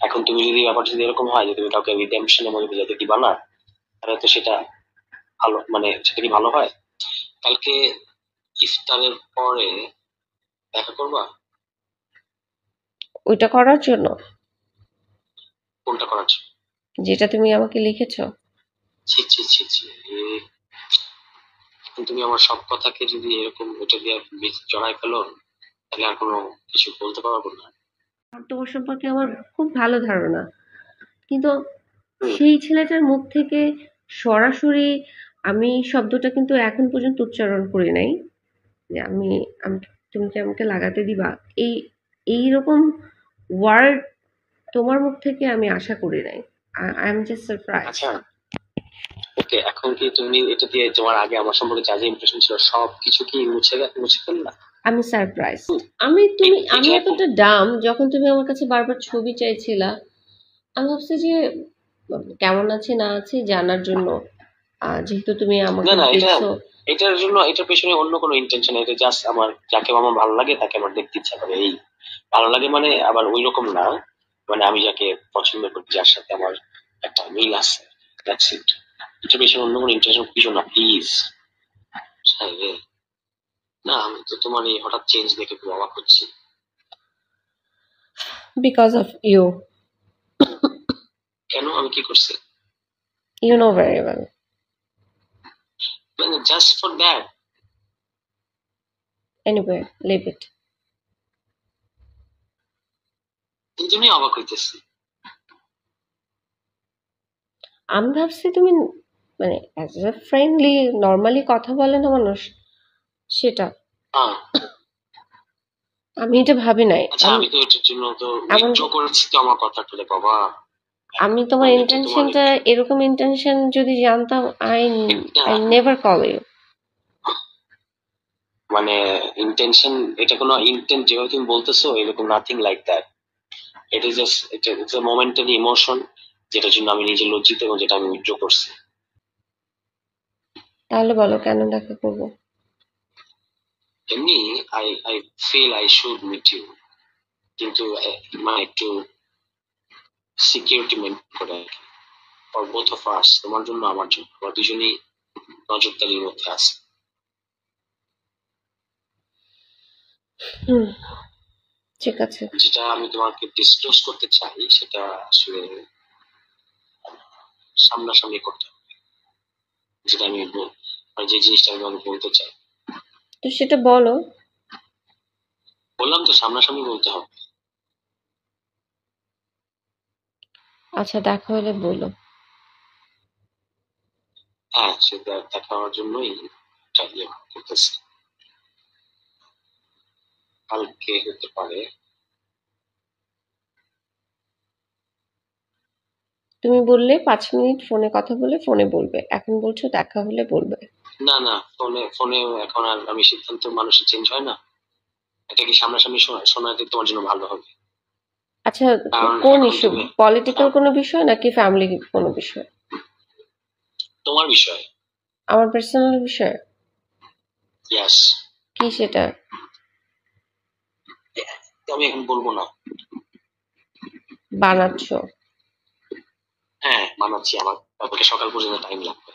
এখন তুমি যদি ব্যাপারটা যদি এরকম হয় যে তুমি কাউকে রিডেম্পশনের মধ্যে বোঝাতে দিবা না, তাহলে তো সেটা ভালো, মানে সেটা কি ভালো হয়? কালকে ইফতারের পরে দেখা করবা? ওইটা করার জন্য কোনটা করার জন্য? যেটা তুমি আমাকে লিখেছো। ছি ছি ছি ছি, এখন তুমি আমার সব কথাকে যদি এরকম ওটা দিয়ে জড়াই ফেলো, তাহলে আর কোনো কিছু বলতে পারবো না। আর তোমার সম্পর্কে আমার খুব ভালো ধারণা, কিন্তু হুম। সেই ছেলেটার মুখ থেকে সরাসরি আমি শব্দটা কিন্তু এখন পর্যন্ত উচ্চারণ করি নাই যে আমি তুমি কি আমাকে লাগাতে দিবা, এই এইরকম ওয়ার্ড তোমার মুখ থেকে আমি আশা করি নাই। I am just surprise. আচ্ছা, ওকে, এখন কি তুমি এটা দিয়ে তোমার আগে আমার সম্পর্কে যা যা ইমপ্রেশন ছিল সব কিছু কি মুছে ফেললা? আমি সারপ্রাইজড। হুম, আমি এটা এখন এতটা ডাম, যখন তুমি আমার কাছে বারবার ছবি চাইছিলা আমি ভাবছি যে কেমন আছে না আছে জানার জন্য, যেহেতু তুমি না আমাকে না, এটা দেখছো। এটার জন্য এটার পেছনে অন্য কোনো ইন্টেনশন, এটা জাস্ট আমার যাকে আমার ভালো লাগে তাকে আমার দেখতে ইচ্ছা করে, এই ভালো লাগে মানে আবার ওই রকম না, মানে আমি যাকে পছন্দ করি, যার সাথে আমার একটা মিল আছে, দ্যাটস ইট। এটার পেছনে অন্য কোনো ইন্টেনশন কিছু না, প্লিজ। না, আমি তো তোমার এই হঠাৎ চেঞ্জ দেখে খুব অবাক হচ্ছি। Because of you. কেন, আমি কি করছি? You know very well. মানে just for that? Anyway, leave it. এই জন্যই অবাক হইতেছি। আমি ভাবছি তুমি মানে অ্যাজ এ ফ্রেন্ডলি নর্মালি কথা বলে না মানুষ, সেটা হ্যাঁ। আমি এটা ভাবি নাই। আচ্ছা, আমি আমি তো এটার জন্য তো এমন উইথড্র করেছি তো আমার কথাটা রে বাবা। আমি তোমার মানে তো তোমার ইন্টেনশনটা এরকম ইন্টেনশন যদি জানতাম, আই এটা আই নেভার কল ইউ। মানে ইন্টেনশন, এটা কোনো ইন্টেন্ট যেভাবে তুমি বলতেছো এরকম নাথিং লাইক দ্যাট। এটা জাস্ট এটা ইটস এ মোমেন্টারি ইমোশন, যেটার জন্য আমি নিজে লজ্জিত এবং যেটা আমি উইথড্র করছি। তাহলে বলো কেন দেখা করব? এমনি I feel I should meet you, কিন্তু মানে একটু সিকিউরিটি মেনটেন করে ফর বোথ অফ আস, তোমার জন্য আমার জন্য, আমরা দুজনেই নজরদারির মধ্যে আছে। হুম, ঠিক আছে। যেটা আমি তোমাকে ডিসক্লোজ করতে চাই সেটা আসলে সামনাসামনি করতে হবে, যেটা আমি মানে যে জিনিসটা আমি তোমাকে বলতে চাই। তো সেটা বলো। বললাম তো সামনাসামনি বলতে হবে। আচ্ছা, দেখা হলে বলো। হ্যাঁ, সেটা দেখা হওয়ার জন্যই এটা ইয়ে করতেছি। কালকে হতে পারে। তুমি বললে 5 মিনিট ফোনে কথা বলে ফোনে বলবে, এখন বলছো দেখা হলে বলবে। না না, ফোনে ফোনে এখন আর আমি সিদ্ধান্ত মানুষের চেঞ্জ হয় না। এটা কি সামনাসামনি শোনাতে তোমার জন্য ভালো হবে? আচ্ছা, কারণ কোন এখন ইস্যু? তুমি পলিটিক্যাল কোনো বিষয় নাকি ফ্যামিলি কোনো বিষয়? তোমার বিষয়। আমার পার্সোনাল বিষয়? ইয়াস। কি সেটা? আমি এখন বলবো না। বানাচ্ছো? হ্যাঁ, মানাচ্ছি, আমার তাদেরকে সকাল পর্যন্ত টাইম লাগবে।